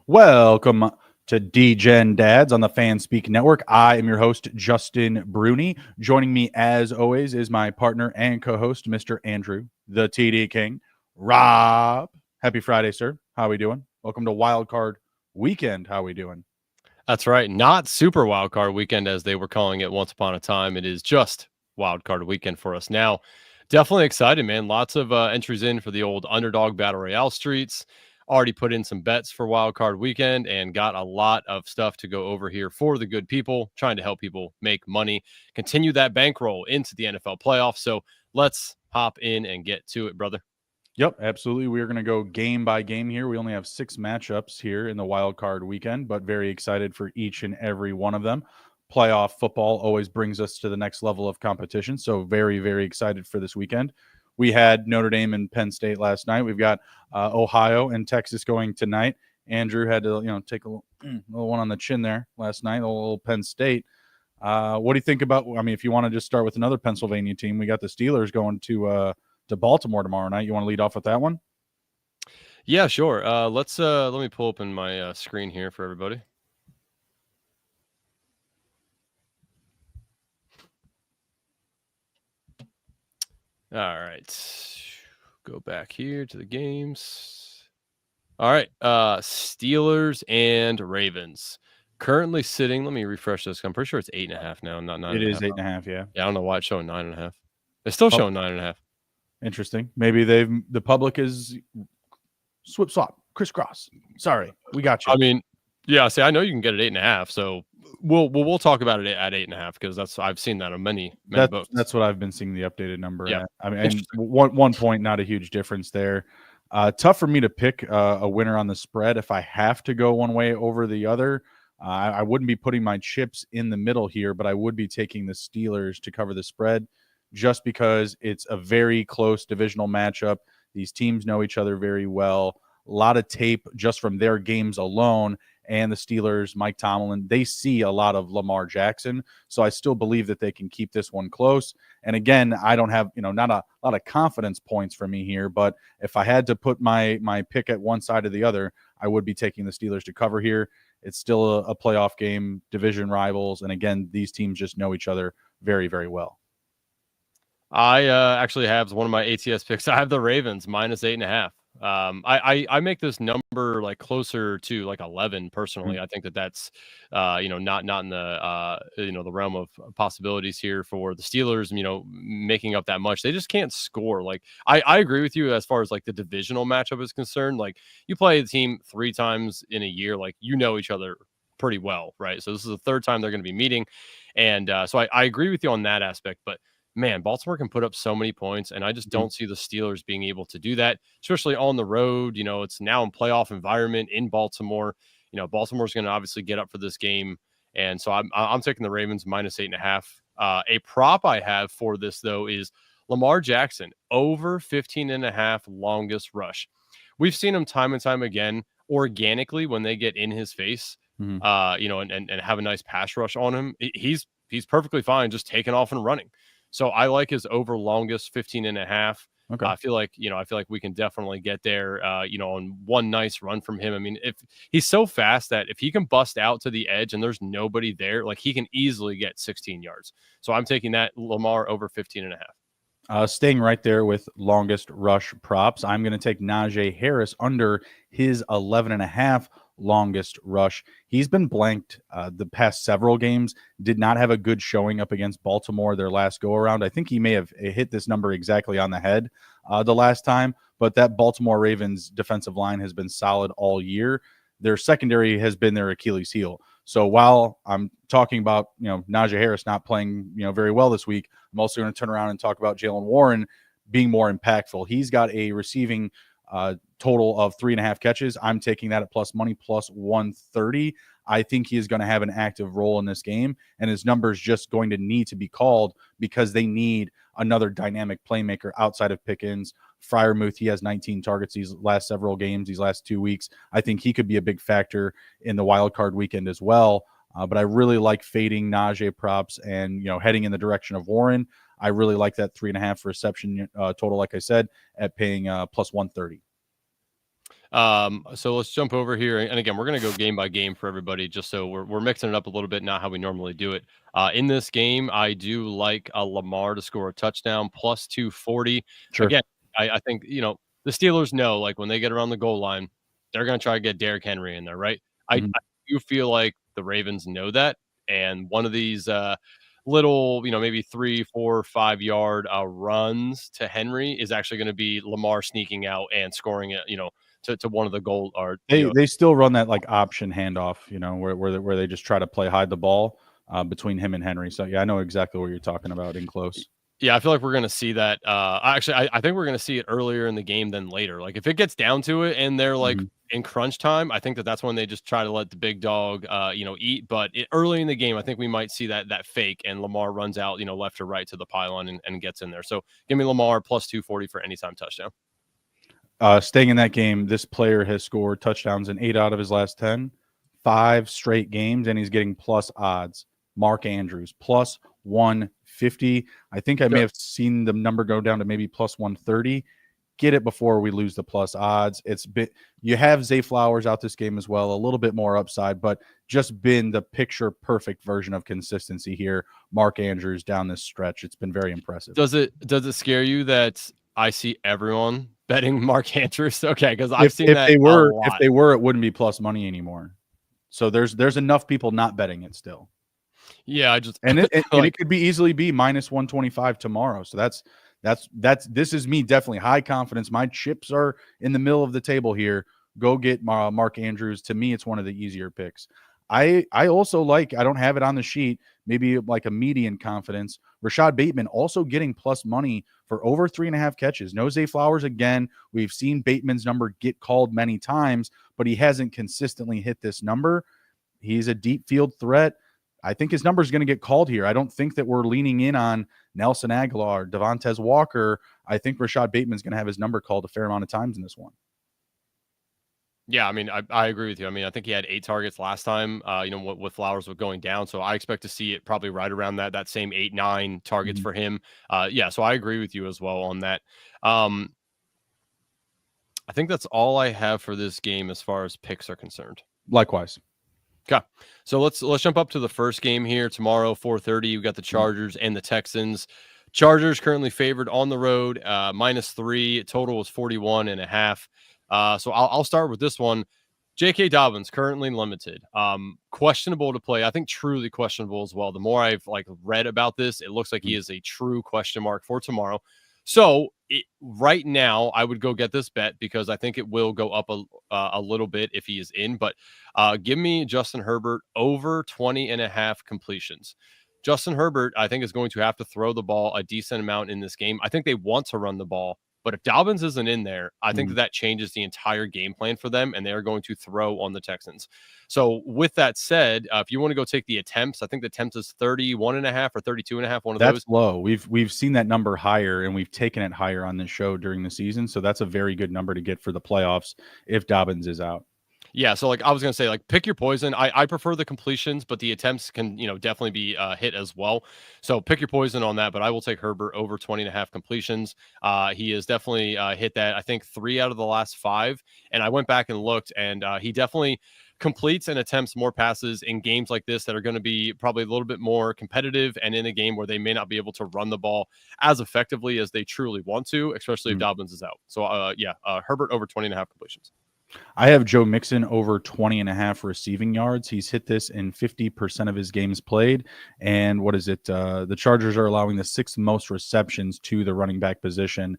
Welcome to Degen Dads on the Fan Speak Network. I am your host, Justin Bruni. Joining me, as always, is my partner and co-host, Mr. Andrew, the TD King. Rob, happy Friday, sir. How are we doing? Welcome to Wild Card Weekend. How are we doing? That's right. Not Super Wild Card Weekend, as they were calling it once upon a time. It is just Wild Card Weekend for us now. Definitely excited, man. Lots of entries in for the old underdog battle royale streets. Already put in some bets for Wild Card Weekend and got a lot of stuff to go over here for the good people, trying to help people make money, continue that bankroll into the NFL playoffs. So let's hop in and get to it, brother. Yep, absolutely. We are going to go game by game here. We only have 6 matchups here in the Wild Card Weekend, but very excited for each and every one of them. Playoff football always brings us to the next level of competition, so very, very excited for this weekend. We had Notre Dame and Penn State last night. We've got Ohio and Texas going tonight. Andrew had to, take a little one on the chin there last night, a little Penn State. What do you think about? I mean, if you want to just start with another Pennsylvania team, we got the Steelers going to Baltimore tomorrow night. You want to lead off with that one? Yeah, sure. Let me pull open my screen here for everybody. All right. Go back here to the games. All right. Steelers and Ravens. Currently sitting, let me refresh this. I'm pretty sure it's 8.5 now, not 9.5. It is 8.5, yeah. Yeah, I don't know why it's showing 9.5. It's still showing 9.5. Interesting. Maybe the public is swip swap, crisscross. Sorry, we got you. I mean, yeah, see, I know you can get it 8.5, so we'll talk about it at 8.5 because I've seen that on many books. That's what I've been seeing the updated number. Yeah. At. I mean, and one point, not a huge difference there. Tough for me to pick a winner on the spread if I have to go one way over the other. I wouldn't be putting my chips in the middle here, but I would be taking the Steelers to cover the spread just because it's a very close divisional matchup. These teams know each other very well. A lot of tape just from their games alone. And the Steelers, Mike Tomlin, they see a lot of Lamar Jackson. So I still believe that they can keep this one close. And again, I don't have, not a lot of confidence points for me here. But if I had to put my pick at one side or the other, I would be taking the Steelers to cover here. It's still a playoff game, division rivals. And again, these teams just know each other very, very well. I actually have one of my ATS picks. I have the Ravens minus 8.5. I make this number like closer to like 11 personally. Mm-hmm. I think that's not in the the realm of possibilities here for the Steelers, making up that much. They just can't score. Like I agree with you as far as like the divisional matchup is concerned. Like you play the team 3 times in a year, like each other pretty well, right? So this is the third time they're going to be meeting. And so I agree with you on that aspect, but man, Baltimore can put up so many points, and I just don't see the Steelers being able to do that, especially on the road. It's now in playoff environment in Baltimore. Baltimore's going to obviously get up for this game, and so I'm taking the Ravens minus 8.5. A prop I have for this though is Lamar Jackson over 15.5 longest rush. We've seen him time and time again organically when they get in his face, and have a nice pass rush on him. He's perfectly fine just taking off and running. So I like his over longest 15.5. Okay. I feel like we can definitely get there, on one nice run from him. I mean, if he's so fast that if he can bust out to the edge and there's nobody there, like he can easily get 16 yards. So I'm taking that Lamar over 15.5. Staying right there with longest rush props, I'm going to take Najee Harris under his 11.5 longest rush. He's been blanked the past several games, did not have a good showing up against Baltimore their last go around. I think he may have hit this number exactly on the head the last time, but that Baltimore Ravens defensive line has been solid all year. Their secondary has been their Achilles heel. So while I'm talking about, Najee Harris not playing, very well this week, I'm also going to turn around and talk about Jaylen Warren being more impactful. He's got a receiving total of 3.5 catches. I'm taking that at plus money, plus 130. I think he is going to have an active role in this game, and his number is just going to need to be called because they need another dynamic playmaker outside of Pickens. Freiermuth, he has 19 targets these last several games, these last 2 weeks. I think he could be a big factor in the wild card weekend as well. But I really like fading Najee props and, heading in the direction of Warren. I really like that 3.5 reception total, like I said, at paying plus 130. So let's jump over here, and again, we're gonna go game by game for everybody, just so we're mixing it up a little bit, not how we normally do it. In this game, I do like Lamar to score a touchdown plus 240. Sure. Again, I think the Steelers know, like, when they get around the goal line, they're gonna try to get Derrick Henry in there, right? I Mhm. do feel like the Ravens know that, and one of these little, maybe 3, 4, 5 yard runs to Henry is actually going to be Lamar sneaking out and scoring it, to one of the goal or They still run that like option handoff, where they just try to play hide the ball between him and Henry. So yeah, I know exactly what you're talking about in close. yeah, I feel like we're gonna see that. Actually, I think we're gonna see it earlier in the game than later. Like if it gets down to it and they're like Mhm. in crunch time, I think that's when they just try to let the big dog, eat. But early in the game, I think we might see that fake and Lamar runs out, left or right to the pylon and gets in there. So give me Lamar plus 240 for anytime touchdown. Staying in that game, this player has scored touchdowns in 8 out of his last 10, 5 straight games, and he's getting plus odds. Mark Andrews, plus 150. I think I may Sure. have seen the number go down to maybe plus 130. Get it before we lose the plus odds. You have Zay Flowers out this game as well, a little bit more upside, but just been the picture perfect version of consistency here. Mark Andrews down this stretch. It's been very impressive. Does it scare you that I see everyone betting Mark Andrews? Okay, because I've If seen if that they a were if lot. they were, it wouldn't be plus money anymore. So there's enough people not betting it still. Yeah, I just And it like could be easily be minus 125 tomorrow. So this is me definitely high confidence. My chips are in the middle of the table here. Go get Mark Andrews. To me, it's one of the easier picks. I also like, I don't have it on the sheet, maybe like a median confidence. Rashad Bateman also getting plus money for over 3.5 catches. No Zay Flowers again. We've seen Bateman's number get called many times, but he hasn't consistently hit this number. He's a deep field threat. I think his number is going to get called here. I don't think that we're leaning in on Nelson Aguilar, Devontae Walker. I think Rashad Bateman's going to have his number called a fair amount of times in this one. Yeah, I mean, I agree with you. I mean, I think he had 8 targets last time, with Flowers going down. So I expect to see it probably right around that same 8, 9 targets Mhm. for him. Yeah, so I agree with you as well on that. Um, I think that's all I have for this game as far as picks are concerned. Likewise. Okay, so let's jump up to the first game here tomorrow, 4:30. We've got the Chargers and the Texans. Chargers currently favored on the road, -3. Total was 41.5. So I'll start with this one. J.K. Dobbins currently limited, questionable to play. I think truly questionable as well. The more I've read about this, it looks like he is a true question mark for tomorrow. So right now, I would go get this bet because I think it will go up a little bit if he is in. But give me Justin Herbert over 20.5 completions. Justin Herbert, I think, is going to have to throw the ball a decent amount in this game. I think they want to run the ball, but if Dobbins isn't in there, I think that changes the entire game plan for them, and they are going to throw on the Texans. So with that said, if you want to go take the attempts, I think the attempts is 31.5 or 32.5, one of That's those. low. We've seen that number higher, and we've taken it higher on this show during the season. So that's a very good number to get for the playoffs if Dobbins is out. Yeah, so I was gonna say, pick your poison. I prefer the completions, but the attempts can definitely be hit as well. So pick your poison on that. But I will take Herbert over 20.5 completions. He has definitely hit that. I think 3 out of the last 5. And I went back and looked, and he definitely completes and attempts more passes in games like this that are going to be probably a little bit more competitive, and in a game where they may not be able to run the ball as effectively as they truly want to, especially if Dobbins is out. So Herbert over 20.5 completions. I have Joe Mixon over 20.5 receiving yards. He's hit this in 50% of his games played. And what is it? The Chargers are allowing the 6th most receptions to the running back position.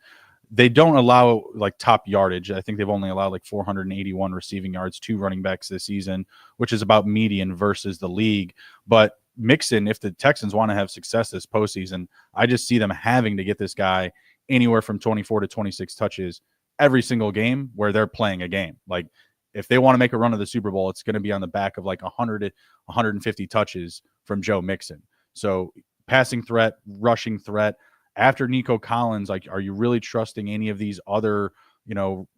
They don't allow top yardage. I think they've only allowed 481 receiving yards to running backs this season, which is about median versus the league. But Mixon, if the Texans want to have success this postseason, I just see them having to get this guy anywhere from 24 to 26 touches every single game where they're playing a game. Like if they want to make a run of the Super Bowl, it's going to be on the back of 100 to 150 touches from Joe Mixon. So passing threat, rushing threat. After Nico Collins, are you really trusting any of these other,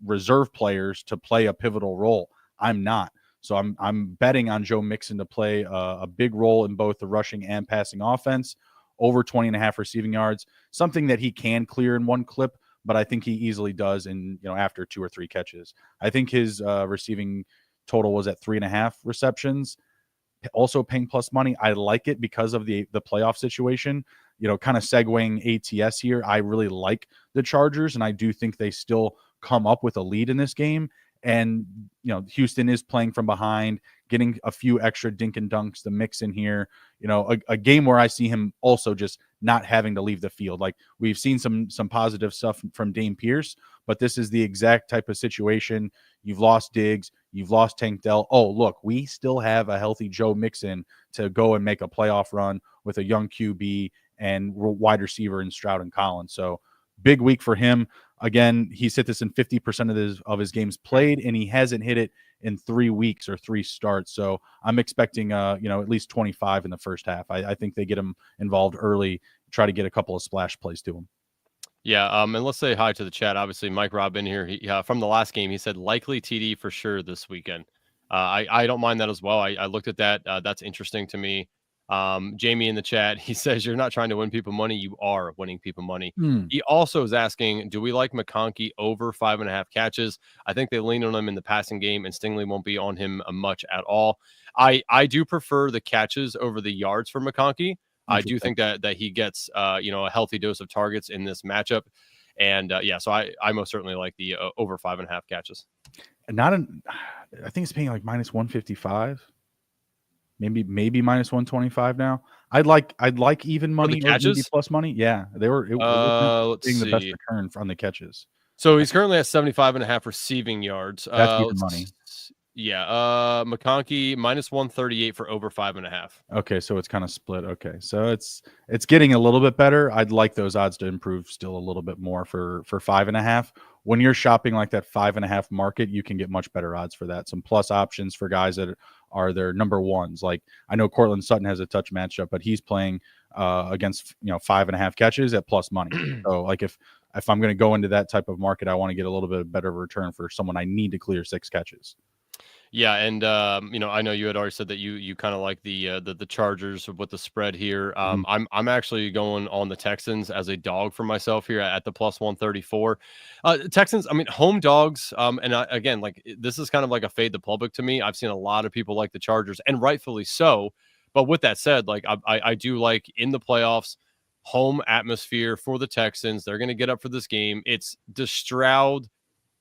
reserve players to play a pivotal role? I'm not. So I'm betting on Joe Mixon to play a big role in both the rushing and passing offense, over 20.5 receiving yards, something that he can clear in one clip. but I think he easily does after 2 or 3 catches. I think his receiving total was at 3.5 receptions. Also paying plus money. I like it because of the playoff situation. Kind of segueing ATS here. I really like the Chargers, and I do think they still come up with a lead in this game. And Houston is playing from behind, getting a few extra dink and dunks to mix in here. A game where I see him also just not having to leave the field. Like, we've seen some positive stuff from Dame Pierce, but this is the exact type of situation. You've lost Diggs, you've lost Tank Dell. Oh, look, we still have a healthy Joe Mixon to go and make a playoff run with a young QB and wide receiver in Stroud and Collins. So big week for him. Again, he's hit this in 50% of his games played, and he hasn't hit it in 3 weeks or 3 starts. So I'm expecting, at least 25 in the first half. I think they get him involved early, try to get a couple of splash plays to him. Yeah, and let's say hi to the chat. Obviously, Mike Robb in here. He, from the last game, he said likely TD for sure this weekend. I don't mind that as well. I looked at that. That's interesting to me. Jamie in the chat, he says, you're not trying to win people money. You are winning people money. He also is asking, do we like McConkey over 5.5 catches? I think they lean on him in the passing game, and Stingley won't be on him much at all. I do prefer the catches over the yards for McConkey. I do think that he gets, a healthy dose of targets in this matchup. And so I most certainly like the over 5.5 catches. I think it's paying like minus 155. Maybe minus 125 now. I'd like even money or maybe plus money. Yeah, they were being the best return on the catches. So he's currently at 75.5 receiving yards. That's even money. Yeah, McConkey minus 138 for over 5.5. Okay, so it's kind of split. Okay, so it's getting a little bit better. I'd like those odds to improve still a little bit more for 5.5. When you're shopping like that 5.5 market, you can get much better odds for that. Some plus options for guys that are their number ones. Like, I know Cortland Sutton has a touch matchup, but he's playing against 5.5 catches at plus money. So like if I'm going to go into that type of market, I want to get a little bit better return for someone I need to clear 6 catches. Yeah, and I know you had already said that you kind of like the Chargers with the spread here. I'm actually going on the Texans as a dog for myself here at the plus 134. Texans, I mean, home dogs. Again, like, this is kind of like a fade the public to me. I've seen a lot of people like the Chargers, and rightfully so. But with that said, like, I do like in the playoffs, home atmosphere for the Texans. They're going to get up for this game. It's Stroud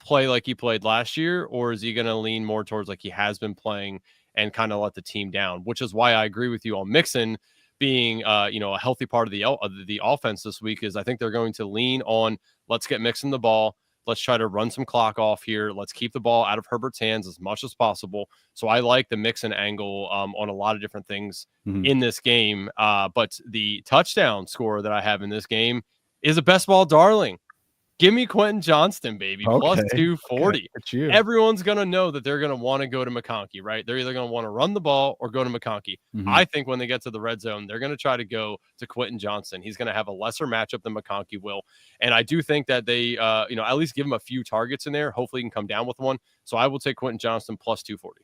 play like he played last year, or is he going to lean more towards like he has been playing and kind of let the team down? Which is why I agree with you on Mixon being a healthy part of the offense this week. Is I think they're going to lean on, let's get Mixon the ball, let's try to run some clock off here, let's keep the ball out of Herbert's hands as much as possible. So I like the Mixon angle on a lot of different things in this game. But the touchdown score that I have in this game is a best ball darling. Give me Quentin Johnston, baby, plus 240. Okay. Everyone's going to know that they're going to want to go to McConkey, right? They're either going to want to run the ball or go to McConkey. I think when they get to the red zone, they're going to try to go to Quentin Johnston. He's going to have a lesser matchup than McConkey will. And I do think that they, at least give him a few targets in there. Hopefully he can come down with one. So I will take Quentin Johnston plus 240.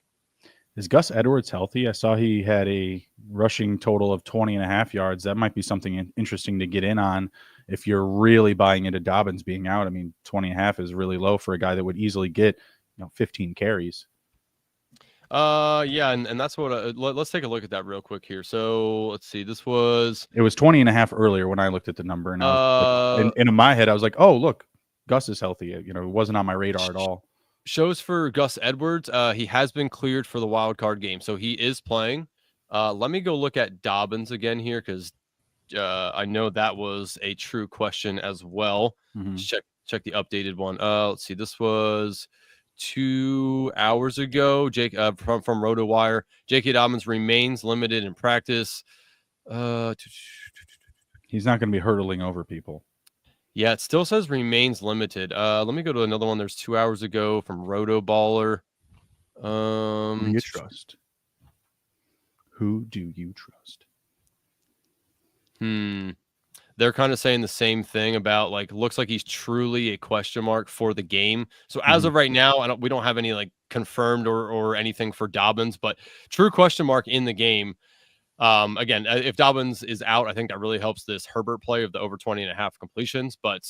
Is Gus Edwards healthy? I saw he had a rushing total of 20.5 yards. That might be something interesting to get in on if you're really buying into Dobbins being out. I mean, 20.5 is really low for a guy that would easily get 15 carries. Yeah, and that's what let's take a look at that real quick here. So let's see. It was 20.5 earlier when I looked at the number, and in my head I was like, oh, look, Gus is healthy. It wasn't on my radar at all. Shows for Gus Edwards. He has been cleared for the wild card game, so he is playing. Let me go look at Dobbins again here, because I know that was a true question as well. Check the updated one. Let's see. This was 2 hours ago. Jake from RotoWire. J.K. Dobbins remains limited in practice. He's not going to be hurdling over people. Yeah, it still says remains limited. Let me go to another one. There's 2 hours ago from RotoBaller. Who do you trust? Who do you trust? They're kind of saying the same thing about, like, looks like he's truly a question mark for the game. So as of right now, we don't have any like confirmed or anything for Dobbins, but true question mark in the game. Again, if Dobbins is out, I think that really helps this Herbert play of the over 20.5 completions. But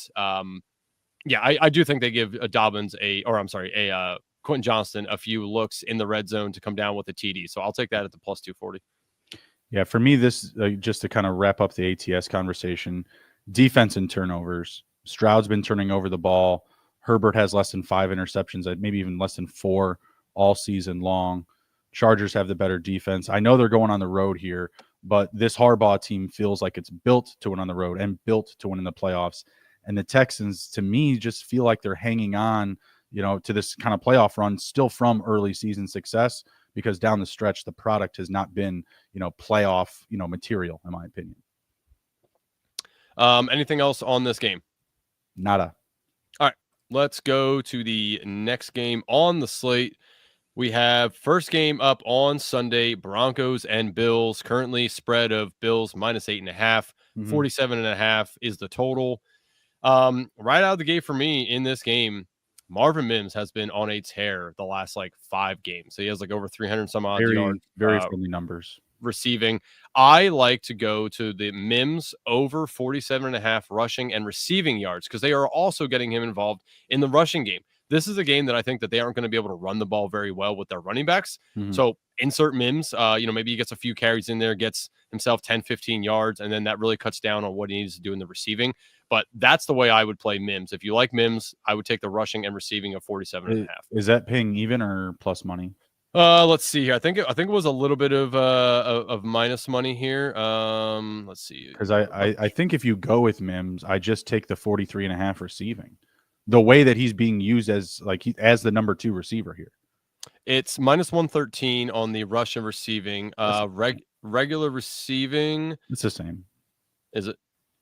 Yeah, I do think they give Dobbins Quentin Johnston a few looks in the red zone to come down with a TD. So I'll take that at the plus 240. Yeah, for me, this just to kind of wrap up the ATS conversation, defense and turnovers. Stroud's been turning over the ball. Herbert has less than 5 interceptions, maybe even less than 4 all season long. Chargers have the better defense. I know they're going on the road here, but this Harbaugh team feels like it's built to win on the road and built to win in the playoffs. And the Texans, to me, just feel like they're hanging on, to this kind of playoff run still from early season success, because down the stretch, the product has not been, playoff, material, in my opinion. Anything else on this game? Nada. All right, let's go to the next game on the slate. We have first game up on Sunday, Broncos and Bills. Currently spread of Bills -8.5, 47.5 is the total. Right out of the gate for me in this game, Marvin Mims has been on a tear the last 5 games. So he has over 300 some odd yards. Very friendly numbers. Receiving. I like to go to the Mims over 47.5 rushing and receiving yards because they are also getting him involved in the rushing game. This is a game that I think that they aren't going to be able to run the ball very well with their running backs. So insert Mims, maybe he gets a few carries in there, gets himself 10, 15 yards, and then that really cuts down on what he needs to do in the receiving. But that's the way I would play Mims. If you like Mims, I would take the rushing and receiving of 47.5. Is that paying even or plus money? Let's see here. I think it was a little bit of minus money here. Let's see. Because I think if you go with Mims, I just take the 43.5 receiving. The way that he's being used as as the number 2 receiver here. It's -113 on the rush and receiving. Regular receiving. It's the same. Is it?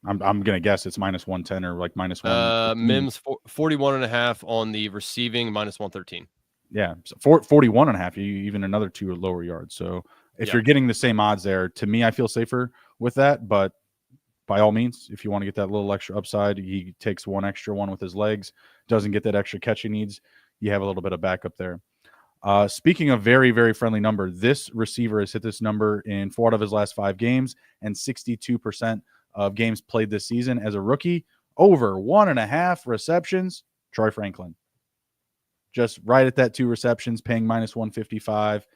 I'm gonna guess it's -110 or -1. Mims 41.5 on the receiving, -113. Yeah, so 41.5. You even another 2 or lower yards. So if you're getting the same odds there, to me, I feel safer with that. But by all means, if you want to get that little extra upside, he takes one extra one with his legs, doesn't get that extra catch he needs. You have a little bit of backup there. Speaking of very, very friendly number, this receiver has hit this number in 4 out of his last 5 games and 62% of games played this season as a rookie. Over 1.5 receptions, Troy Franklin. Just right at that 2 receptions, paying -155.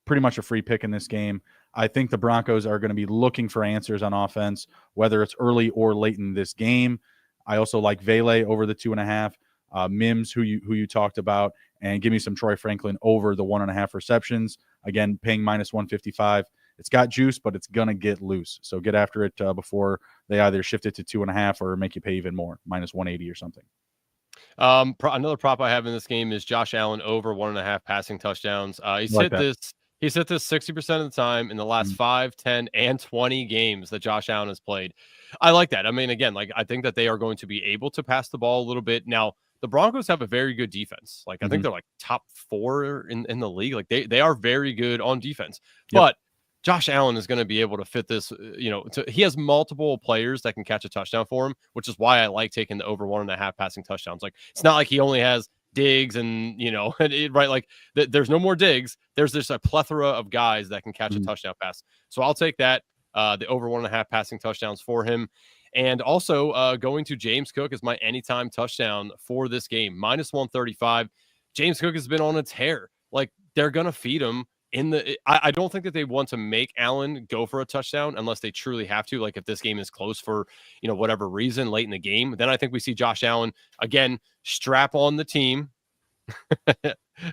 Pretty much a free pick in this game. I think the Broncos are going to be looking for answers on offense, whether it's early or late in this game. I also like Vele over the 2.5. Mims, who you talked about, and give me some Troy Franklin over the 1.5 receptions. Again, paying -155. It's got juice, but it's going to get loose. So get after it before they either shift it to 2.5 or make you pay even more, -180 or something. Another prop I have in this game is Josh Allen over 1.5 passing touchdowns. He's hit this 60% of the time in the last 5, 10, and 20 games that Josh Allen has played. I like that. I mean, again, I think that they are going to be able to pass the ball a little bit. Now, the Broncos have a very good defense. I think they're top 4 in the league. They are very good on defense. Yep. But Josh Allen is going to be able to fit this, he has multiple players that can catch a touchdown for him, which is why I like taking the over 1.5 passing touchdowns. It's not like he only has Diggs and, right. There's no more Diggs. There's just a plethora of guys that can catch a touchdown pass. So I'll take that, the over 1.5 passing touchdowns for him. And also going to James Cook as my anytime touchdown for this game, -135. James Cook has been on a tear. They're going to feed him. I don't think that they want to make Allen go for a touchdown unless they truly have to. If this game is close for, whatever reason late in the game, then I think we see Josh Allen again, strap on the team.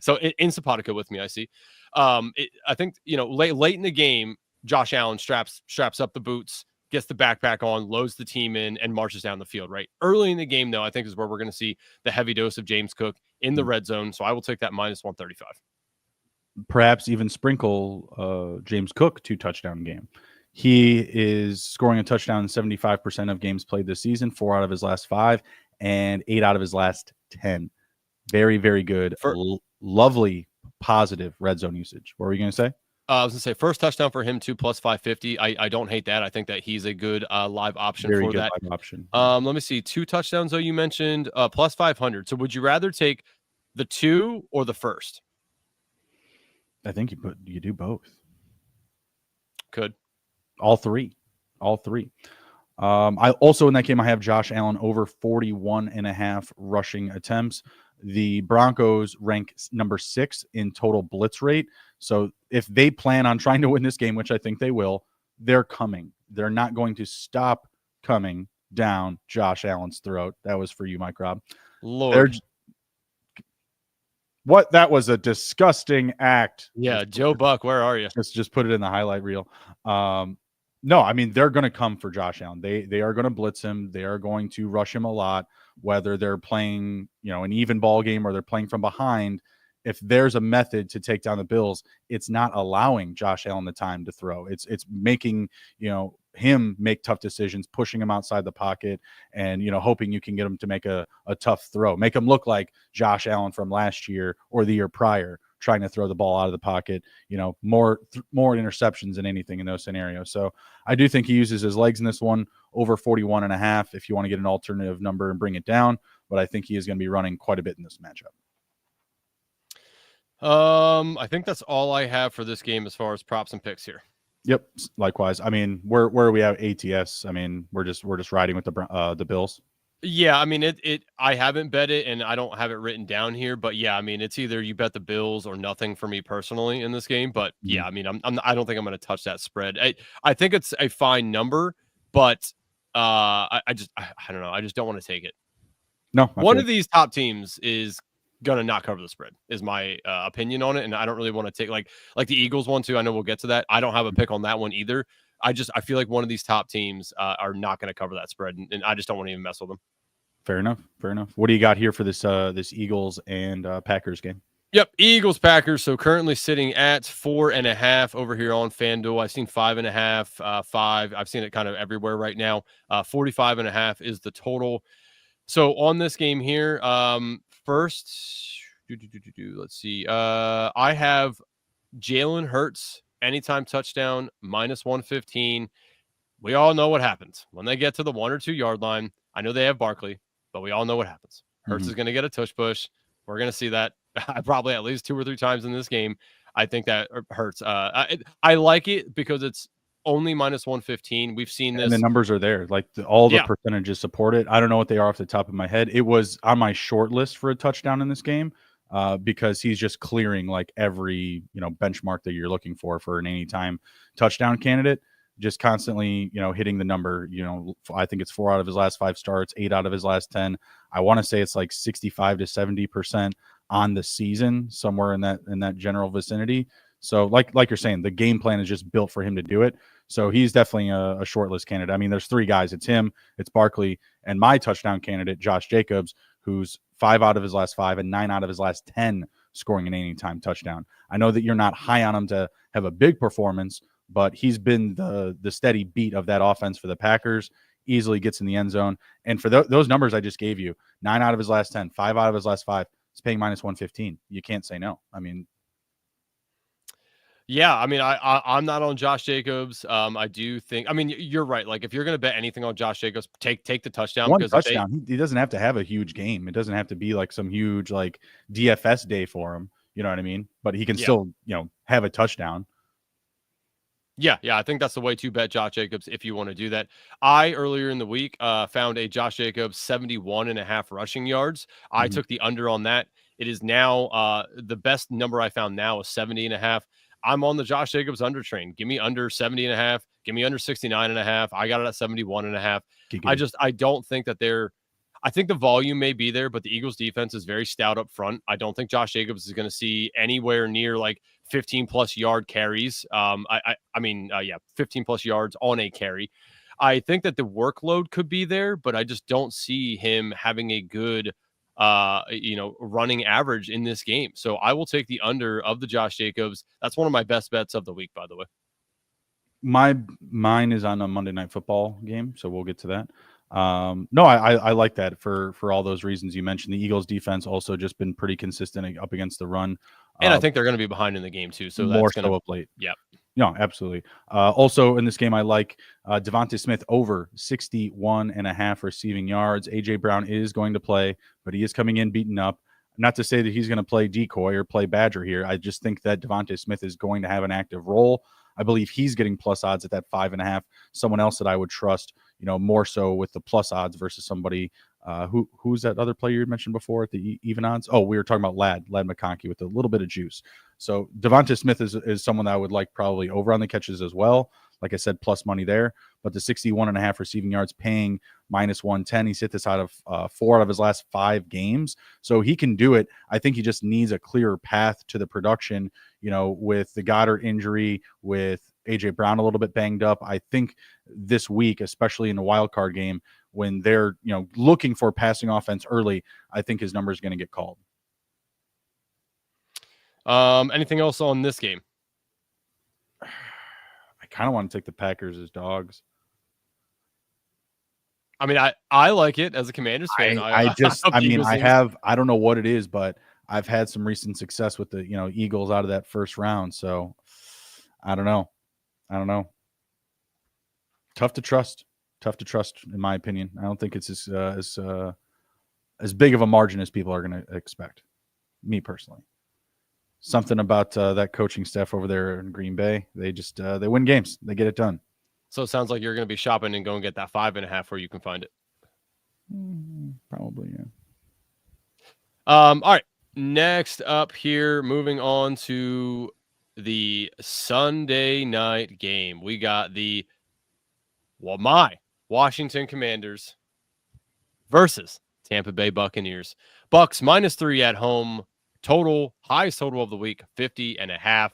So in Sapotica with me, I see. I think, late in the game, Josh Allen straps up the boots, gets the backpack on, loads the team in, and marches down the field, right? Early in the game, though, I think is where we're going to see the heavy dose of James Cook in the red zone. So I will take that -135. Perhaps even sprinkle James Cook 2 touchdown game. He is scoring a touchdown in 75% of games played this season, 4 out of his last 5, and 8 out of his last 10. Very, very good. Lovely, positive red zone usage. What were you going to say? I was going to say first touchdown for him too, +550. I don't hate that. I think that he's a good live option very for good that. Live option. Let me see. 2 touchdowns, though, you mentioned +500. So would you rather take the 2 or the first? I think you do both. Could. All three. I also in that game I have Josh Allen over 41.5 rushing attempts. The Broncos rank number 6 in total blitz rate. So if they plan on trying to win this game, which I think they will, they're coming. They're not going to stop coming down Josh Allen's throat. That was for you, Mike Rob. Lord. What? That was a disgusting act. Yeah, Joe Buck, where are you? Just put it in the highlight reel. No, I mean, they're going to come for Josh Allen. They are going to blitz him. They are going to rush him a lot, whether they're playing, an even ball game or they're playing from behind. If there's a method to take down the Bills, it's not allowing Josh Allen the time to throw. It's making, him make tough decisions, pushing him outside the pocket and, hoping you can get him to make a tough throw, make him look like Josh Allen from last year or the year prior, trying to throw the ball out of the pocket, more interceptions than anything in those scenarios. So I do think he uses his legs in this one, over 41.5 if you want to get an alternative number and bring it down. But I think he is going to be running quite a bit in this matchup. I think that's all I have for this game as far as props and picks here. Yep. Likewise. I mean, where are we at ATS? I mean, we're just riding with the Bills. Yeah, I mean I haven't bet it and I don't have it written down here, but yeah, I mean it's either you bet the Bills or nothing for me personally in this game. But yeah, I mean I don't think I'm going to touch that spread. I think it's a fine number, but I don't know. I just don't want to take it. No, one of these top teams is gonna not cover the spread is my opinion on it, and I don't really want to take like the Eagles one too. I know we'll get to that. I don't have a pick on that one either. I feel like one of these top teams are not going to cover that spread, and I just don't want to even mess with them. Fair enough. What do you got here for this Eagles and Packers game? Yep, Eagles Packers. So currently sitting at 4.5 over here on FanDuel. I've seen 5.5, 5. I've seen it kind of everywhere right now. 45.5 is the total. So on this game here, first, let's see. I have Jalen Hurts anytime touchdown -115. We all know what happens when they get to the 1 or 2 yard line. I know they have Barkley, but we all know what happens. Hurts is going to get a tush push. We're going to see that probably at least 2 or 3 times in this game. I think that hurts. I like it because it's only -115. We've seen this. And the numbers are there. Like all the percentages support it. I don't know what they are off the top of my head. It was on my short list for a touchdown in this game because he's just clearing like every, benchmark that you're looking for an anytime touchdown candidate. Just constantly, hitting the number, I think it's 4 out of his last 5 starts, 8 out of his last 10. I want to say it's like 65 to 70% on the season, somewhere in that general vicinity. So like you're saying, the game plan is just built for him to do it. So he's definitely a shortlist candidate. I mean, there's 3 guys. It's him, it's Barkley, and my touchdown candidate, Josh Jacobs, who's 5 out of his last 5 and 9 out of his last 10 scoring an anytime touchdown. I know that you're not high on him to have a big performance, but he's been the steady beat of that offense for the Packers, easily gets in the end zone. And for those numbers I just gave you, 9 out of his last 10, 5 out of his last 5, it's paying -115. You can't say no. I mean, yeah, I mean, I'm not on Josh Jacobs. I do think, I mean, you're right. Like if you're going to bet anything on Josh Jacobs, take the touchdown. One touchdown. He doesn't have to have a huge game. It doesn't have to be like some huge like DFS day for him. You know what I mean? But he can still, have a touchdown. Yeah, I think that's the way to bet Josh Jacobs if you want to do that. I earlier in the week found a Josh Jacobs 71.5 rushing yards. I took the under on that. It is now the best number I found now is 70.5. I'm on the Josh Jacobs under train. Give me under 70.5. Give me under 69.5. I got it at 71.5. I don't think that I think the volume may be there, but the Eagles defense is very stout up front. I don't think Josh Jacobs is going to see anywhere near like 15 plus yard carries. 15 plus yards on a carry. I think that the workload could be there, but I just don't see him having a good, running average in this game. So I will take the under of the Josh Jacobs. That's one of my best bets of the week, by the way. Mine is on a Monday Night Football game, so we'll get to that. No, I like that for all those reasons you mentioned. The Eagles defense also just been pretty consistent up against the run. And I think they're going to be behind in the game too. So more that's going to so up late. Yeah. No, absolutely. Also in this game, I like Devontae Smith over 61.5 receiving yards. AJ Brown is going to play, but he is coming in beaten up. Not to say that he's going to play decoy or play Badger here. I just think that Devontae Smith is going to have an active role. I believe he's getting plus odds at that 5.5. Someone else that I would trust, more so with the plus odds versus somebody who's that other player you mentioned before at the even odds? Oh, we were talking about Ladd McConkey with a little bit of juice. So Devonta Smith is someone that I would like probably over on the catches as well. Like I said, plus money there. But the 61.5 receiving yards paying -110. He's hit this out of 4 out of his last 5 games. So he can do it. I think he just needs a clearer path to the production, with the Goddard injury, with A.J. Brown a little bit banged up. I think this week, especially in the wild card game, when they're, looking for passing offense early, I think his number is going to get called. Anything else on this game? I kind of want to take the Packers as dogs. I mean, I like it as a Commanders fan. I don't know what it is, but I've had some recent success with the, Eagles out of that first round. So I don't know. Tough to trust, in my opinion. I don't think it's as big of a margin as people are going to expect. Me personally. Something about that coaching staff over there in Green Bay. They just they win games. They get it done. So it sounds like you're going to be shopping and go and get that 5.5 where you can find it. Probably, yeah. All right. Next up here, moving on to the Sunday night game. We got my Washington Commanders versus Tampa Bay Buccaneers. Bucks -3 at home. Highest total of the week, 50.5.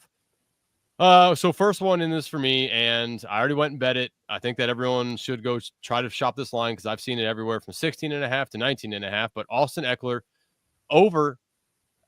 So first one in this for me, and I already went and bet it. I think that everyone should go try to shop this line because I've seen it everywhere from 16.5 to 19.5. But Austin Eckler over,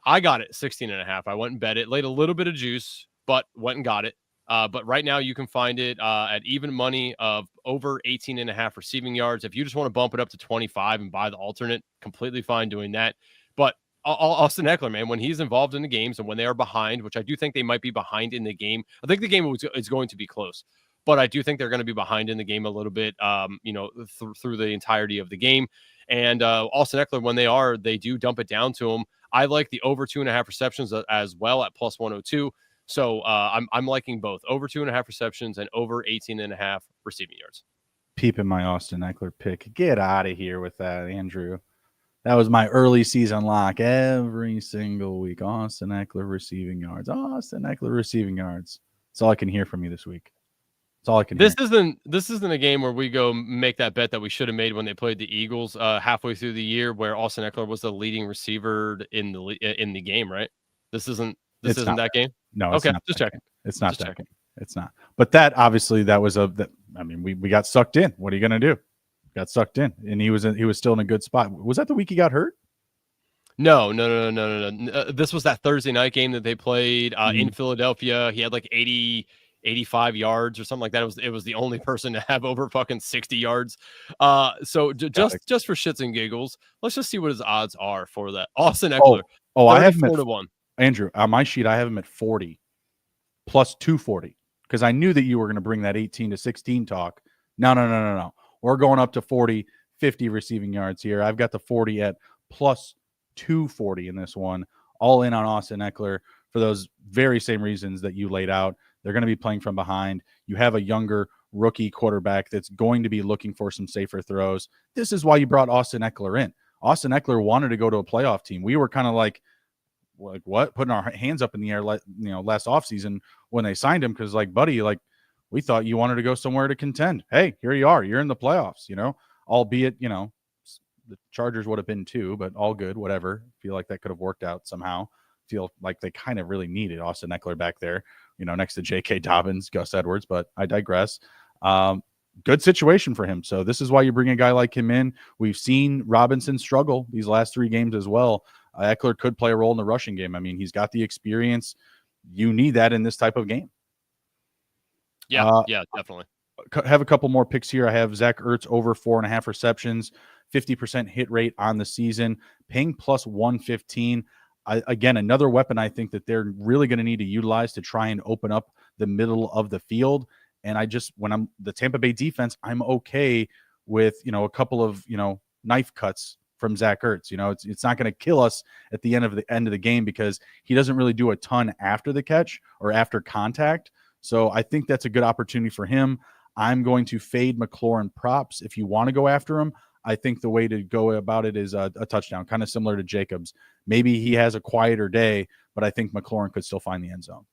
I got it 16.5. I went and bet it, laid a little bit of juice, but went and got it. But right now you can find it at even money of over 18.5 receiving yards. If you just want to bump it up to 25 and buy the alternate, completely fine doing that. But Austin Eckler, man, when he's involved in the games and when they are behind, which I do think they might be behind in the game, I think the game is going to be close, but I do think they're going to be behind in the game a little bit, through the entirety of the game. And Austin Eckler, when they do dump it down to him. I like the over 2.5 receptions as well at +102. So I'm liking both over 2.5 receptions and over 18.5 receiving yards. Peeping my Austin Eckler pick. Get out of here with that, Andrew. That was my early season lock every single week. Austin Eckler receiving yards. Austin Eckler receiving yards. That's all I can hear from you this week. That's all I can hear. This isn't a game where we go make that bet that we should have made when they played the Eagles halfway through the year, where Austin Eckler was the leading receiver in the game, right? This isn't that game. No, it's okay, not just checking. It's not that game. It's not. But that obviously we got sucked in. What are you going to do? Got sucked in, and he was still in a good spot. Was that the week he got hurt? No. This was that Thursday night game that they played in Philadelphia. He had like 85 yards or something like that. It was the only person to have over fucking 60 yards. So just for shits and giggles, let's just see what his odds are for that. Austin Eckler. I have him at 4-1. Andrew, on my sheet, I have him at 40 plus 240 because I knew that you were going to bring that 18 to 16 talk. No. We're going up to 40, 50 receiving yards here. I've got the 40 at plus 240 in this one, all in on Austin Eckler for those very same reasons that you laid out. They're going to be playing from behind. You have a younger rookie quarterback that's going to be looking for some safer throws. This is why you brought Austin Eckler in. Austin Eckler wanted to go to a playoff team. We were kind of like what? Putting our hands up in the air, last offseason when they signed him because, buddy, we thought you wanted to go somewhere to contend. Hey, here you are. You're in the playoffs, albeit, the Chargers would have been too, but all good, whatever. Feel like that could have worked out somehow. Feel like they kind of really needed Austin Eckler back there, next to J.K. Dobbins, Gus Edwards, but I digress. Good situation for him. So this is why you bring a guy like him in. We've seen Robinson struggle these last 3 games as well. Eckler could play a role in the rushing game. I mean, he's got the experience. You need that in this type of game. Yeah, definitely. Have a couple more picks here. I have Zach Ertz over 4.5 receptions, 50% hit rate on the season, paying plus 115. Again, another weapon I think that they're really going to need to utilize to try and open up the middle of the field. And when I'm the Tampa Bay defense, I'm okay with, a couple of, knife cuts from Zach Ertz. It's not going to kill us at the end of the game because he doesn't really do a ton after the catch or after contact. So I think that's a good opportunity for him. I'm going to fade McLaurin props. If you want to go after him, I think the way to go about it is a touchdown, kind of similar to Jacobs. Maybe he has a quieter day, but I think McLaurin could still find the end zone.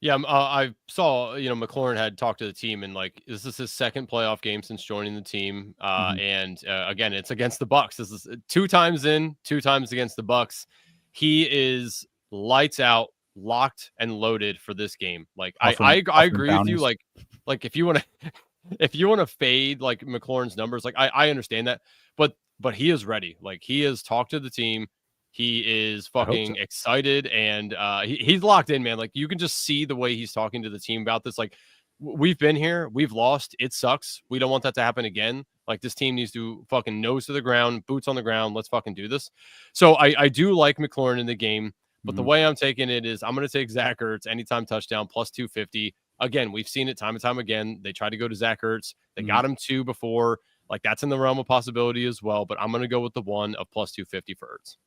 Yeah, I saw, McLaurin had talked to the team, and like this is his second playoff game since joining the team. And again, it's against the Bucks. This is 2 times in, 2 times against the Bucks. He is lights out, locked and loaded for this game. Like I agree with you. Like if you want to if you want to fade like McLaurin's numbers, like I understand that, but he is ready. Like he has talked to the team. He is fucking excited, and he's locked in, man. Like you can just see the way he's talking to the team about this. Like we've been here, we've lost. It sucks. We don't want that to happen again. Like this team needs to fucking nose to the ground, boots on the ground. Let's fucking do this. So I do like McLaurin in the game, but the way I'm taking it is I'm going to take Zach Ertz anytime touchdown plus 250. Again, we've seen it time and time again. They tried to go to Zach Ertz. They got him 2 before. Like that's in the realm of possibility as well. But I'm going to go with the 1 of plus 250 for Ertz.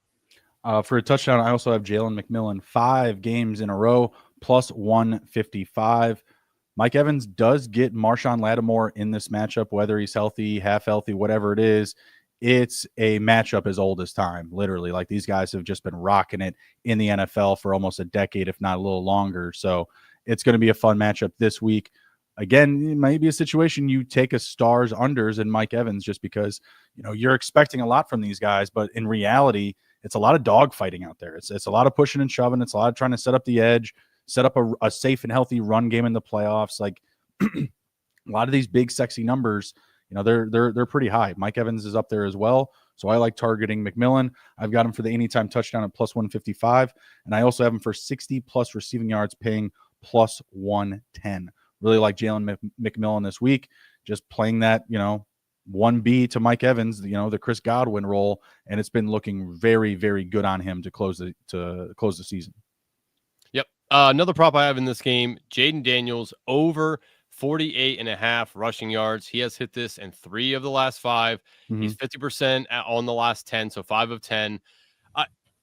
For a touchdown, I also have Jalen McMillan, 5 games in a row, plus 155. Mike Evans does get Marshawn Lattimore in this matchup, whether he's healthy, half healthy, whatever it is. It's a matchup as old as time, literally. Like these guys have just been rocking it in the NFL for almost a decade, if not a little longer. So it's going to be a fun matchup this week. Again, it might be a situation you take a stars unders in Mike Evans just because, you're expecting a lot from these guys, but in reality, it's a lot of dog fighting out there. It's a lot of pushing and shoving. It's a lot of trying to set up the edge, set up a safe and healthy run game in the playoffs. Like a lot of these big, sexy numbers, they're pretty high. Mike Evans is up there as well. So I like targeting McMillan. I've got him for the anytime touchdown at plus 155. And I also have him for 60 plus receiving yards paying plus 110. Really like Jalen McMillan this week. Just playing that, 1B to Mike Evans, the Chris Godwin role, and it's been looking very, very good on him to close the season. Yep. Another prop I have in this game, Jaden Daniels over 48.5 rushing yards. He has hit this in 3 of the last 5. He's 50% on the last 10, so 5 of 10.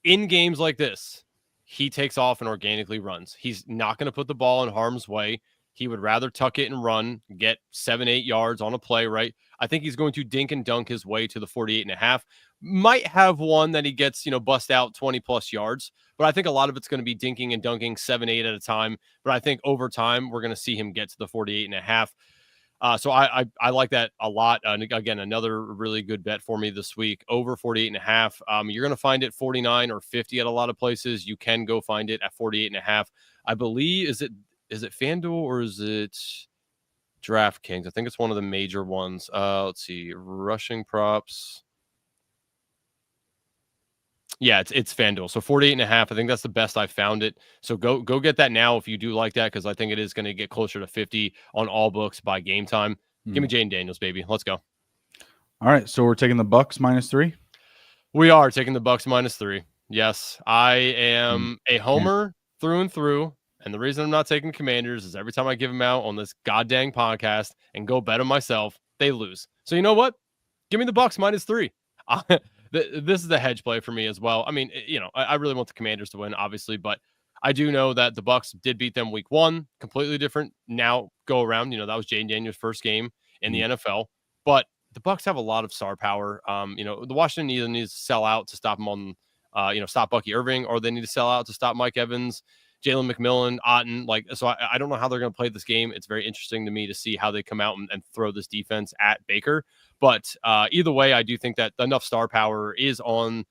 In games like this, he takes off and organically runs. He's not going to put the ball in harm's way. He would rather tuck it and run, get 7-8 yards on a play, right? I think he's going to dink and dunk his way to the 48.5. Might have one that he gets, bust out 20 plus yards, but I think a lot of it's going to be dinking and dunking 7-8 at a time. But I think over time, we're going to see him get to the 48.5. So I like that a lot. And again, another really good bet for me this week, over 48.5. You're going to find it 49 or 50 at a lot of places. You can go find it at 48.5. I believe, is it FanDuel or is it DraftKings? I think it's one of the major ones. Let's see, rushing props. Yeah, it's FanDuel. So 48.5. I think that's the best I found it. So go get that now if you do like that, because I think it is going to get closer to 50 on all books by game time. Give me Jaden Daniels, baby. Let's go. All right, so we're taking the Bucks -3. We are taking the Bucks -3. Yes, I am a homer through and through. And the reason I'm not taking Commanders is every time I give them out on this goddamn podcast and go bet them myself, they lose. So you know what? Give me the Bucks -3. This is a hedge play for me as well. I mean, I really want the Commanders to win, obviously, but I do know that the Bucks did beat them week 1, completely different now go around. That was Jaden Daniels' first game in the NFL, but the Bucks have a lot of star power. The Washington either needs to sell out to stop them on, stop Bucky Irving, or they need to sell out to stop Mike Evans, Jalen McMillan, Otten. So I don't know how they're going to play this game. It's very interesting to me to see how they come out and throw this defense at Baker. But either way, I do think that enough star power is on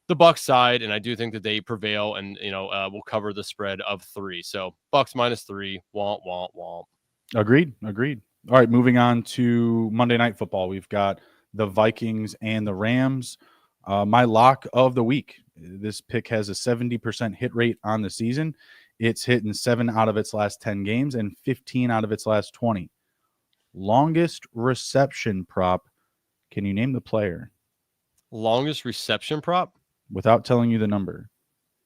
the Bucks side, and I do think that they prevail and will cover the spread of 3. So Bucks -3. Womp womp womp. Agreed. All right, moving on to Monday Night Football. We've got the Vikings and the Rams. My lock of the week. This pick has a 70% hit rate on the season. It's hit in 7 out of its last 10 games and 15 out of its last 20. Longest reception prop. Can you name the player? Longest reception prop? Without telling you the number.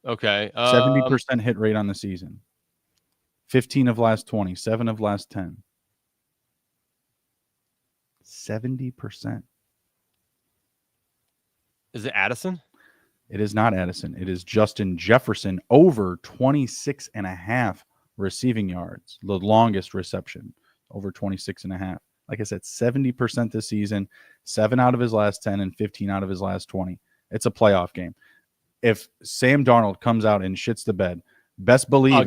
Okay. 70% hit rate on the season. 15 of last 20. 7 of last 10. 70%. Is it Addison? It is not Addison. It is Justin Jefferson, over 26.5 receiving yards, the longest reception. over 26.5. Like I said, 70% this season, 7 out of his last 10 and 15 out of his last 20. It's a playoff game. If Sam Darnold comes out and shits the bed, best believe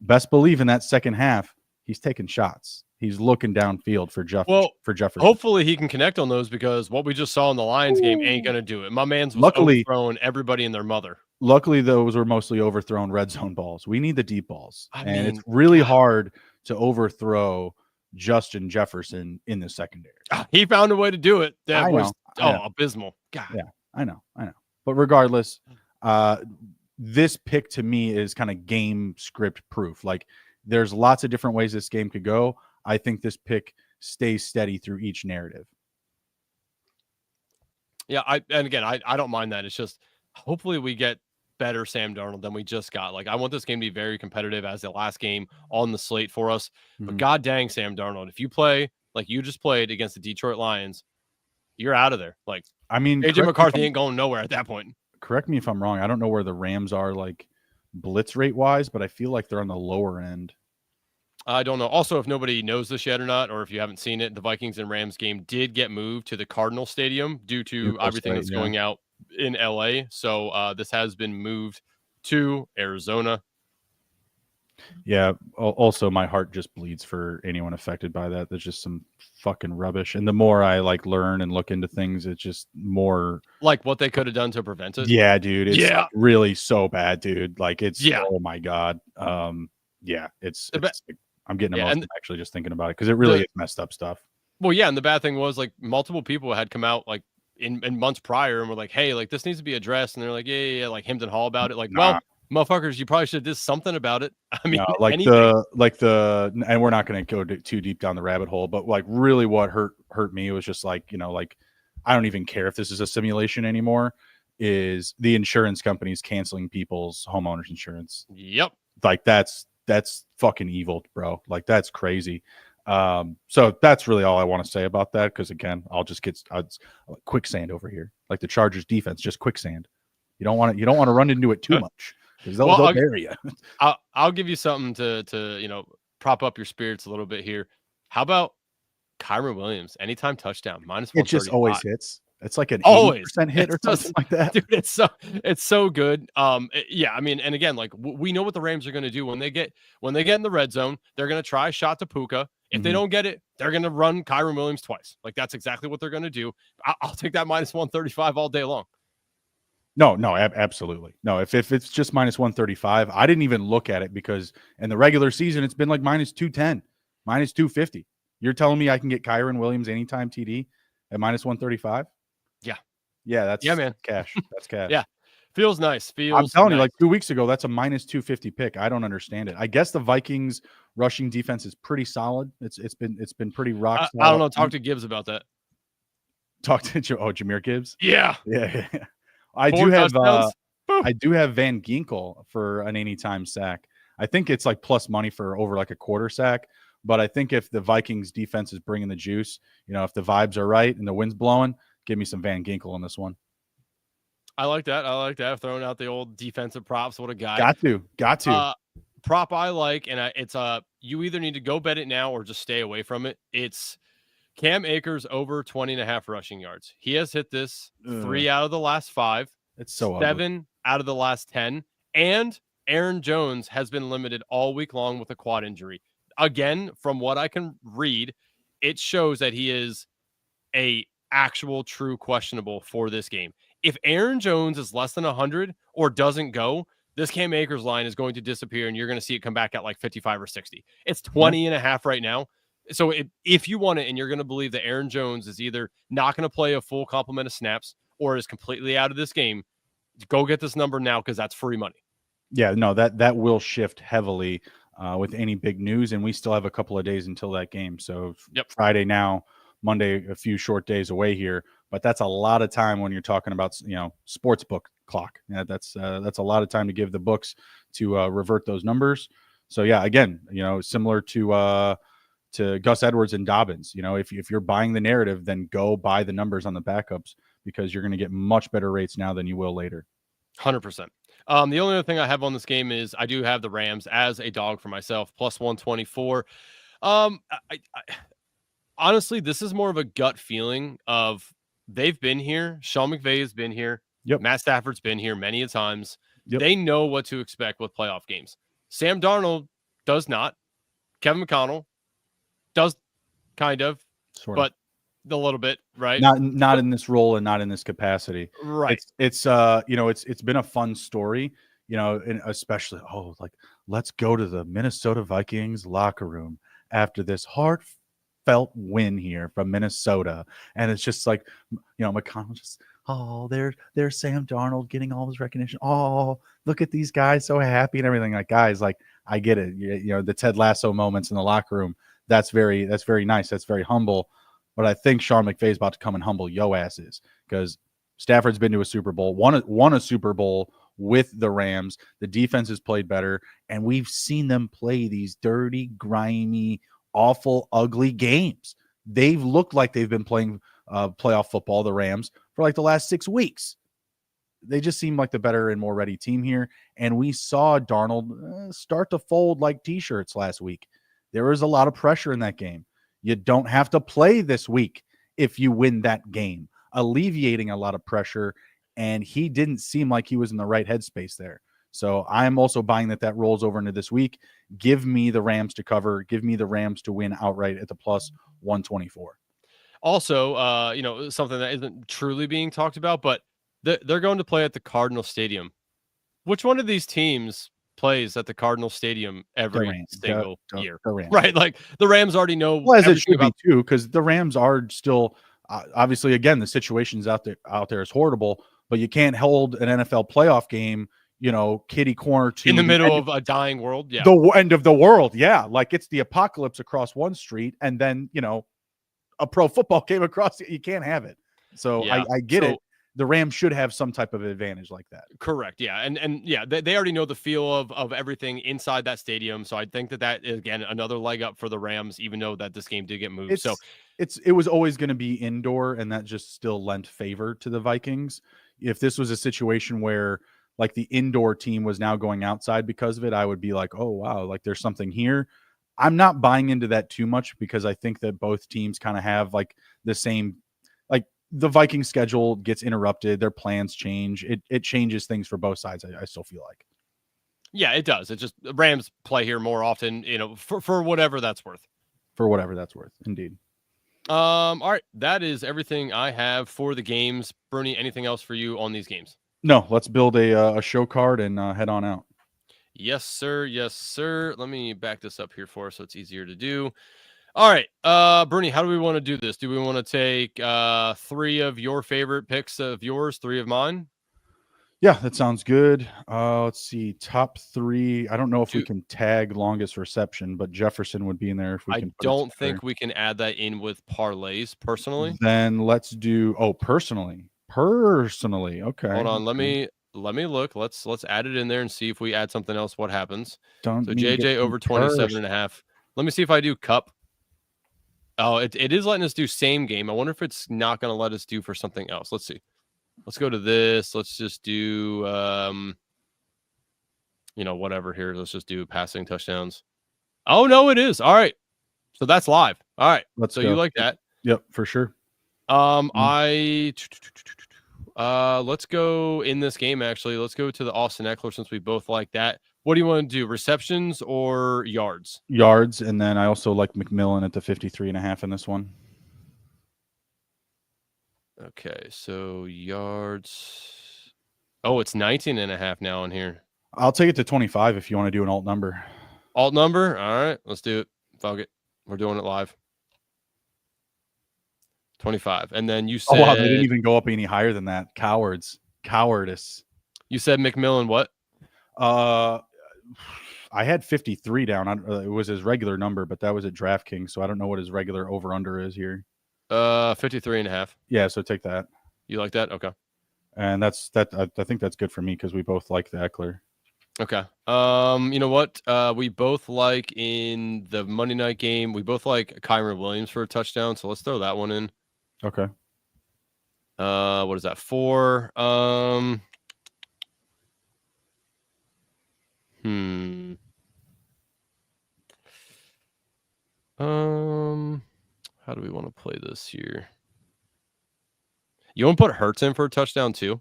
best believe in that second half, he's taking shots. He's looking downfield for Jefferson. Hopefully he can connect on those, because what we just saw in the Lions game ain't going to do it. My man's was overthrowing everybody and their mother. Luckily, those were mostly overthrown red zone balls. We need the deep balls. It's really hard to overthrow Justin Jefferson in the secondary. He found a way to do it. That was abysmal. God. Yeah, I know. But regardless, this pick to me is kind of game script proof. Like, there's lots of different ways this game could go. I think this pick stays steady through each narrative. Yeah, I don't mind that. It's just, hopefully we get better Sam Darnold than we just got. Like, I want this game to be very competitive as the last game on the slate for us. But god dang, Sam Darnold, if you play like you just played against the Detroit Lions, you're out of there. Like, I mean, AJ McCarthy ain't going nowhere at that point. Correct me if I'm wrong. I don't know where the Rams are, like, blitz rate wise, but I feel like they're on the lower end. I don't know. Also, if nobody knows this yet or not, or if you haven't seen it, the Vikings and Rams game did get moved to the Cardinal Stadium due to everything that's going out in LA. So this has been moved to Arizona. Yeah. Also, my heart just bleeds for anyone affected by that. There's just some fucking rubbish. And the more I learn and look into things, it's just more like what they could have done to prevent it. Yeah, dude. It's really so bad, dude. Like, it's oh my God. It's I'm getting emotional actually just thinking about it, because it really is messed up stuff. Well, yeah, and the bad thing was, like, multiple people had come out, like, in months prior and were like, hey, like, this needs to be addressed. And they're like, yeah, like, hemmed and haw about it. Like, well, motherfuckers, you probably should have did something about it. I mean, and we're not going to go too deep down the rabbit hole, but like, really what hurt me was just like, like, I don't even care if this is a simulation anymore, is the insurance companies canceling people's homeowners insurance. Yep. Like, that's fucking evil, bro. Like, that's crazy. So that's really all I want to say about that, because again, I'll quicksand over here. Like the Chargers defense, just quicksand. You don't want to run into it too much, because they'll bury you. I'll give you something to prop up your spirits a little bit here. How about Kyren Williams anytime touchdown -135? It just always hits. It's like an 80% hit or something like that. Dude, it's so good. Yeah, I mean, and again, like, we know what the Rams are going to do when they get in the red zone. They're going to try a shot to Puka. If they don't get it, they're going to run Kyren Williams twice. Like, that's exactly what they're going to do. I'll take that -135 all day long. No, absolutely. No, if it's just -135, I didn't even look at it, because in the regular season, it's been like -210, -250. You're telling me I can get Kyren Williams anytime TD at -135? Yeah, that's man. Cash. That's cash. Yeah. Feels nice. I'm telling you, like 2 weeks ago, that's a -250 pick. I don't understand it. I guess the Vikings rushing defense is pretty solid. It's been pretty rock solid. I don't know. Talk to Gibbs about that. Talk to Jahmyr Gibbs. Yeah. I do have Van Ginkel for an anytime sack. I think it's like plus money for over like a quarter sack. But I think if the Vikings defense is bringing the juice, if the vibes are right and the wind's blowing, give me some Van Ginkel on this one. I like that. Throwing out the old defensive props. What a guy. Got to. Prop I like, and it's you either need to go bet it now or just stay away from it. It's Cam Akers over 20.5 rushing yards. He has hit this 3 out of the last 5. It's so 7 ugly. out of the last 10. And Aaron Jones has been limited all week long with a quad injury. Again, from what I can read, it shows that he is a actual true questionable for this game. If Aaron Jones is less than 100 or doesn't go, this Cam Akers line is going to disappear, and you're going to see it come back at like 55 or 60. It's 20.5 right now. So if you want it, and you're going to believe that Aaron Jones is either not going to play a full complement of snaps or is completely out of this game, go get this number now, because that's free money. Yeah, no, that will shift heavily with any big news, and we still have a couple of days until that game. So Friday now, Monday, a few short days away here, but that's a lot of time when you're talking about sports book clock. Yeah, that's a lot of time to give the books to revert those numbers. So yeah, again, similar to Gus Edwards and Dobbins. If you're buying the narrative, then go buy the numbers on the backups, because you're going to get much better rates now than you will later. 100%. The only other thing I have on this game is I do have the Rams as a dog for myself, plus 124. I honestly, this is more of a gut feeling of they've been here. Sean McVay has been here. Yep. Matt Stafford's been here many a times. Yep. They know what to expect with playoff games. Sam Darnold does not. Kevin McConnell does kind of, Sort of. but a little bit, right? Not in this role and not in this capacity. Right. It's you know, it's been a fun story, you know, and especially like let's go to the Minnesota Vikings locker room after this heartfelt win here from Minnesota, and it's just like, you know, McConnell just there's Sam Darnold getting all his recognition. Oh, look at these guys so happy and everything. Like, guys, like, I get it. You know, the Ted Lasso moments in the locker room. That's very nice. That's very humble. But I think Sean McVay is about to come and humble yo asses, because Stafford's been to a Super Bowl, won a Super Bowl with the Rams. The defense has played better, and we've seen them play these dirty, grimy, awful, ugly games. They've looked like they've been playing playoff football, the Rams, for like the last 6 weeks. They just seem like the better and more ready team here. And we saw Darnold start to fold like T-shirts last week. There was a lot of pressure in that game. You don't have to play this week if you win that game, alleviating a lot of pressure. And he didn't seem like he was in the right headspace there. So I'm also buying that rolls over into this week. Give me the Rams to cover. Give me the Rams to win outright at the plus 124. Also, you know, something that isn't truly being talked about, but they're going to play at the Cardinal Stadium. Which one of these teams plays at the Cardinal Stadium every single year? The Rams. Right? Like, the Rams already know. Well, as it should be too, because the Rams are still obviously, again, the situations out there is horrible, but you can't hold an NFL playoff game, you know, kitty corner to in the middle of a dying world. Yeah, the end of the world. Yeah, like it's the apocalypse across one street, and then, you know, a pro football game across. You can't have it. So yeah. I get it. The Rams should have some type of advantage like that. Correct. Yeah. And yeah, they already know the feel of everything inside that stadium. So I think that is, again, another leg up for the Rams, even though that this game did get moved. It was always going to be indoor, and that just still lent favor to the Vikings. If this was a situation where like the indoor team was now going outside because of it, I would be like, oh, wow, like there's something here. I'm not buying into that too much, because I think that both teams kind of have like the same, like the Viking schedule gets interrupted. Their plans change. It changes things for both sides. I still feel like. Yeah, it does. It's just the Rams play here more often, you know, for whatever that's worth. For whatever that's worth. Indeed. All right. That is everything I have for the games. Bernie, anything else for you on these games? No, let's build a show card and head on out. Yes, sir. Yes, sir. Let me back this up here for us so it's easier to do. All right. Bernie, how do we want to do this? Do we want to take 3 of your favorite picks of yours, 3 of mine? Yeah, that sounds good. Let's see. Top 3. I don't know if we can tag longest reception, but Jefferson would be in there if we can. I don't think we can add that in with parlays personally. Then let's do personally. Okay. Hold on. Let me look. Let's add it in there and see if we add something else. What happens? So JJ over 27.5. Let me see if I do cup. Oh, it is letting us do same game. I wonder if it's not going to let us do for something else. Let's see. Let's go to this. Let's just do, you know, whatever here. Let's just do passing touchdowns. Oh, no, it is. All right. So that's live. All right. Let's go. You like that? Yep, for sure. Let's go in this game, actually. Let's go to the Austin Eckler, since we both like that. What do you want to do? Receptions or yards? Yards. And then I also like McMillan at the 53.5 in this one. Okay. So yards. Oh, it's 19.5 now in here. I'll take it to 25 if you want to do an alt number. Alt number? All right. Let's do it. Fuck it. We're doing it live. 25. And then you said... Oh, wow. They didn't even go up any higher than that. Cowardice. You said McMillan what? I had 53 down. It was his regular number, but that was at DraftKings, so I don't know what his regular over-under is here. 53.5. Yeah, so take that. You like that? Okay. And that's. I think that's good for me because we both like the Eckler. Okay. You know what? We both like in the Monday night game. We both like Kyren Williams for a touchdown, so let's throw that one in. Okay. What is that? 4. How do we want to play this here? You want to put Hurts in for a touchdown too?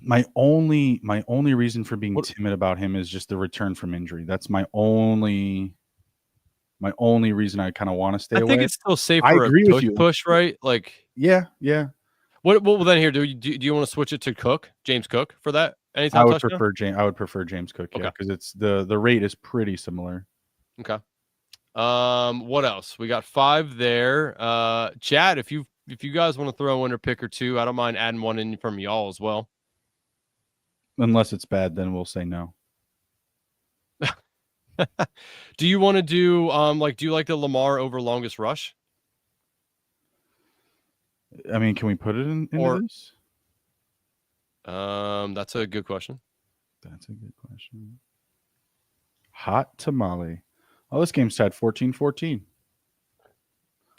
My only reason for being timid about him is just the return from injury. That's my only reason I kind of want to stay away. I think it's still safe I for a agree with you. push, right? Like, yeah. Well, then here, do you want to switch it to Cook, James Cook, for that anytime I would touchdown? prefer James Cook, Okay. because it's the rate is pretty similar. Okay. What else? We got 5 there. Chad, if you guys want to throw in a pick or two, I don't mind adding one in from y'all as well. Unless it's bad, then we'll say no. Do you want to do do you like the Lamar over longest rush? I mean, can we put it into this? That's a good question. That's a good question. Hot tamale. Oh, this game's tied 14-14.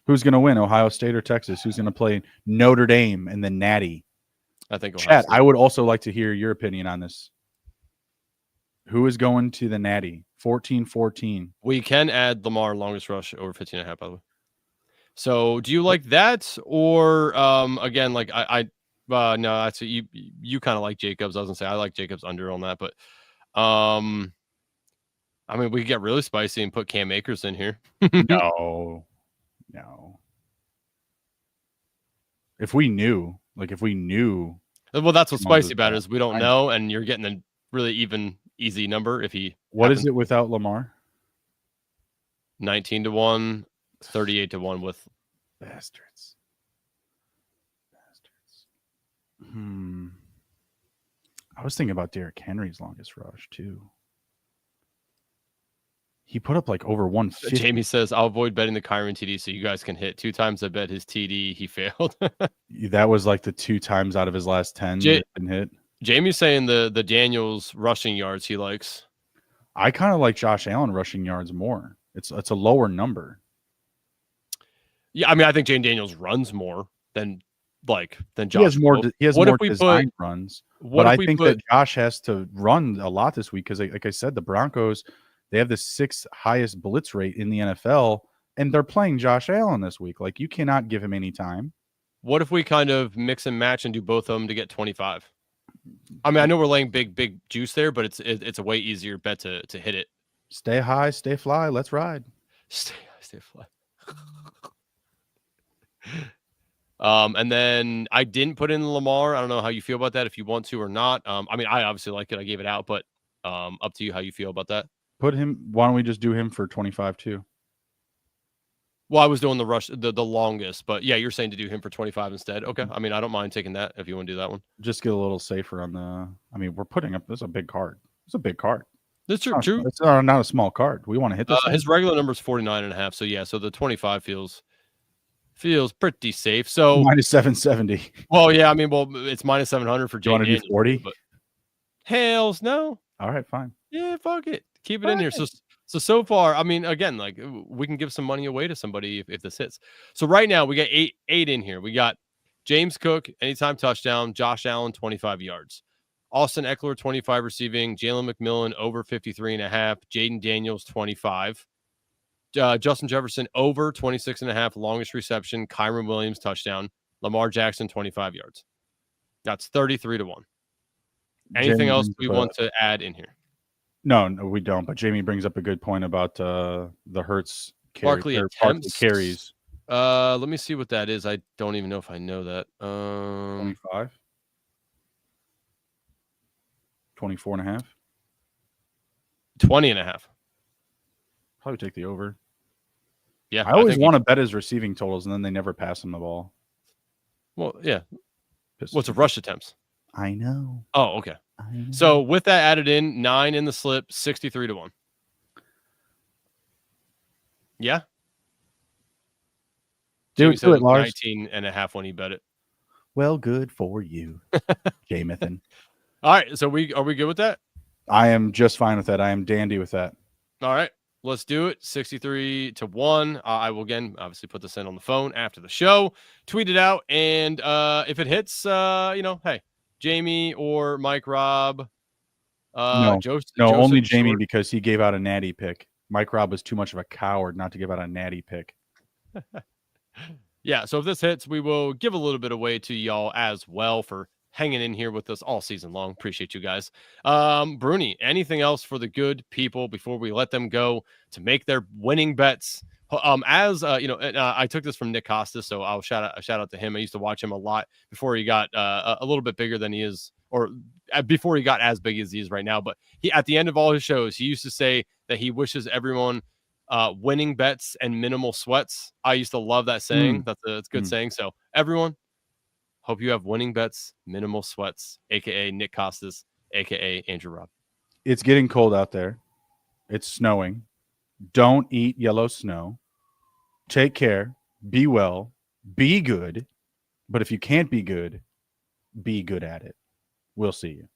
Who's going to win, Ohio State or Texas? Who's going to play Notre Dame and the Natty? I think Ohio Chat, State. I would also like to hear your opinion on this. Who is going to the Natty? 14-14. We can add Lamar longest rush over 15.5, by the way. So do you like that? Or again, like no, that's you kind of like Jacobs. I was gonna say I like Jacobs under on that, but I mean, we could get really spicy and put Cam Akers in here. No. If we knew. Well, that's what's spicy about it, is we don't know, and you're getting a really even, easy number if he. What is it without Lamar? 19-1, 38-1 with bastards. I was thinking about Derrick Henry's longest rush too. He put up like over 150. Jamie says, I'll avoid betting the Kyron TD so you guys can hit. 2 times I bet his TD, he failed. That was like the 2 times out of his last 10 that didn't hit. Jamie's saying the Daniels rushing yards he likes. I kind of like Josh Allen rushing yards more. It's a lower number. Yeah, I mean, I think Jane Daniels runs more than Josh. He has more design runs. But I think that Josh has to run a lot this week because, like I said, the Broncos, they have the 6th highest blitz rate in the NFL, and they're playing Josh Allen this week. Like, you cannot give him any time. What if we kind of mix and match and do both of them to get 25? I mean, I know we're laying big juice there, but it's a way easier bet to hit it. Stay high, stay fly. Let's ride. Stay high, stay fly. And then I didn't put in Lamar. I don't know how you feel about that, if you want to or not. I mean, I obviously like it. I gave it out, but up to you how you feel about that. Put him. Why don't we just do him for 25 too? Well, I was doing the rush, the longest, but yeah, you're saying to do him for 25 instead. Okay. I mean, I don't mind taking that if you want to do that one. Just get a little safer on the. I mean, we're putting up. This is a big card. It's a big card. That's true. It's not a small card. We want to hit this. His regular number is 49.5. So yeah, so the 25 feels pretty safe. So minus 770. Well, yeah, I mean, it's minus 700 for Jay. You want to do 40? But hells no. All right, fine. Yeah, fuck it. Keep it in here. So far, I mean, again, like we can give some money away to somebody if this hits. So right now we got eight in here. We got James Cook, anytime touchdown, Josh Allen, 25 yards. Austin Eckler, 25 receiving, Jalen McMillan over 53.5, Jaden Daniels, 25. Justin Jefferson over 26.5, longest reception, Kyron Williams, touchdown, Lamar Jackson, 25 yards. That's 33-1. Anything else we want to add in here? No, we don't. But Jamie brings up a good point about the Hurts Barkley carries. Let me see what that is. I don't even know if I know that. 25, 24.5, 20.5. Probably take the over. Yeah, I always want to bet his receiving totals, and then they never pass him the ball. Well, yeah. What's a rush attempts? I know. Oh, okay. So with that added in, 9 in the slip, 63-1. Yeah. Do it, Lars. 19.5 when he bet it. Well, good for you, Jamathan. All right. So are we good with that? I am just fine with that. I am dandy with that. All right. Let's do it. 63-1. I will again obviously put this in on the phone after the show, tweet it out, and if it hits, hey, Jamie or Mike Rob. No, only Jamie, because he gave out a natty pick. Mike Robb was too much of a coward not to give out a natty pick. Yeah, so if this hits, we will give a little bit away to y'all as well for hanging in here with us all season long. Appreciate you guys. Bruni, anything else for the good people before we let them go to make their winning bets? I took this from Nick Costas, so I'll shout out to him. I used to watch him a lot before he got a little bit bigger than he is, or before he got as big as he is right now. But he, at the end of all his shows, he used to say that he wishes everyone winning bets and minimal sweats. I used to love that saying. That's a good saying. So everyone, hope you have winning bets, minimal sweats, aka Nick Costas, aka Andrew Robb. It's getting cold out there. It's snowing. Don't eat yellow snow. Take care. Be well. Be good. But if you can't be good at it. We'll see you.